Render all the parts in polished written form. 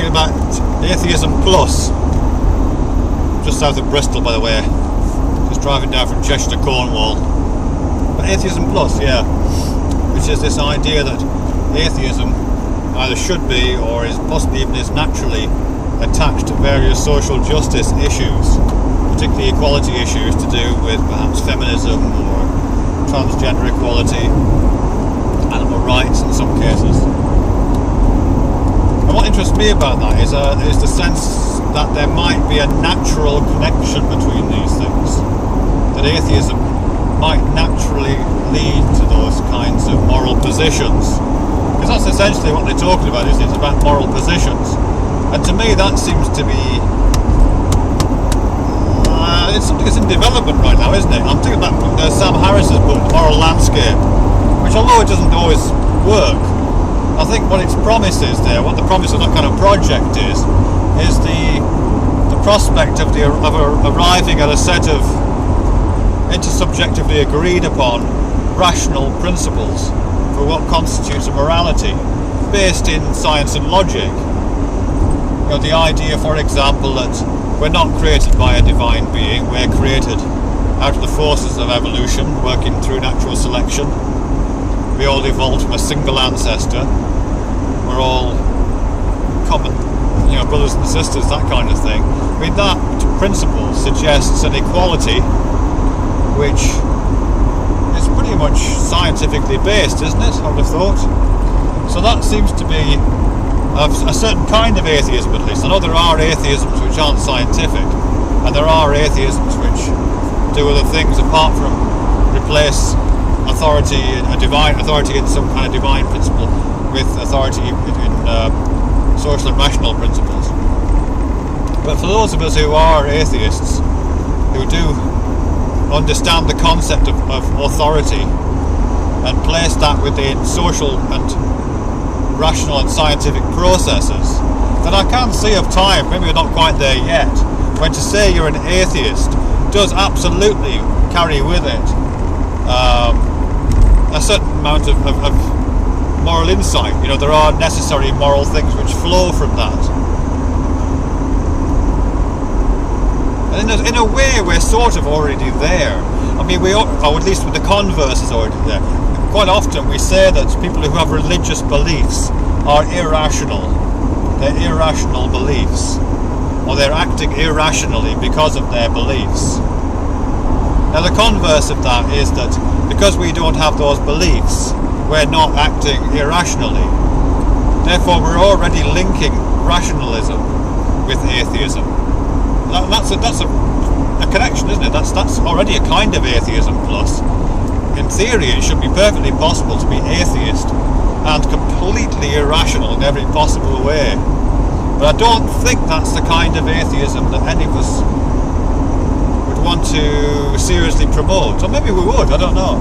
thinking about Atheism Plus, just south of Bristol, by the way. Just driving down from Cheshire to Cornwall. But Atheism Plus, yeah, which is this idea that atheism either should be or is possibly even is naturally attached to various social justice issues, particularly equality issues to do with perhaps feminism or transgender equality, animal rights in some cases. And what interests me about that is the sense that there might be a natural connection between these things, that atheism might naturally lead to those kinds of moral positions, because that's essentially what they're talking about, isn't it? It's about moral positions. And to me that seems to be it's something that's in development right now, isn't it? I'm thinking about Sam Harris's book, The Moral Landscape, which although it doesn't always work, I think what its promise is there, what the promise of that kind of project is the prospect of arriving at a set of intersubjectively agreed upon rational principles for what constitutes a morality, based in science and logic. You know, the idea, for example, that we're not created by a divine being, we're created out of the forces of evolution, working through natural selection. We all evolved from a single ancestor. We're all common, brothers and sisters, that kind of thing. I mean, that principle suggests an equality which is pretty much scientifically based, isn't it? I would have thought. So that seems to be a certain kind of atheism, at least. I know there are atheisms which aren't scientific, and there are atheisms which do other things apart from replace authority, a divine authority in some kind of divine principle, with authority in social and rational principles. But for those of us who are atheists, who do understand the concept of authority and place that within social and rational and scientific processes, then I can see of time, maybe we're not quite there yet, when to say you're an atheist does absolutely carry with it a certain amount of moral insight. There are necessary moral things which flow from that. And in a way, we're sort of already there. I mean, or at least with the converse is already there. Quite often we say that people who have religious beliefs are irrational. They're irrational beliefs, or they're acting irrationally because of their beliefs. Now the converse of that is that because we don't have those beliefs, we're not acting irrationally. Therefore we're already linking rationalism with atheism. That's a connection, isn't it? That's already a kind of atheism plus. In theory, it should be perfectly possible to be atheist and completely irrational in every possible way. But I don't think that's the kind of atheism that any of us would want to seriously promote. Or maybe we would, I don't know.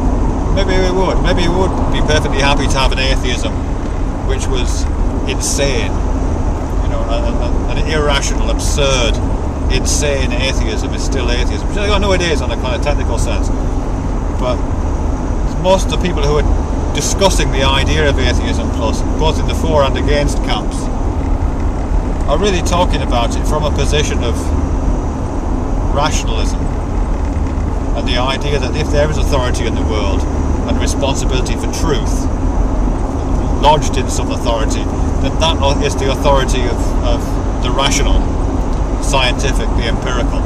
Maybe we would. Maybe we would be perfectly happy to have an atheism which was insane. An irrational, absurd, insane atheism is still atheism. Which I know it is on a kind of technical sense. But most of the people who are discussing the idea of atheism plus, both in the for and against camps, are really talking about it from a position of rationalism and the idea that if there is authority in the world and responsibility for truth lodged in some authority, then that is the authority of the rational, scientific, the empirical.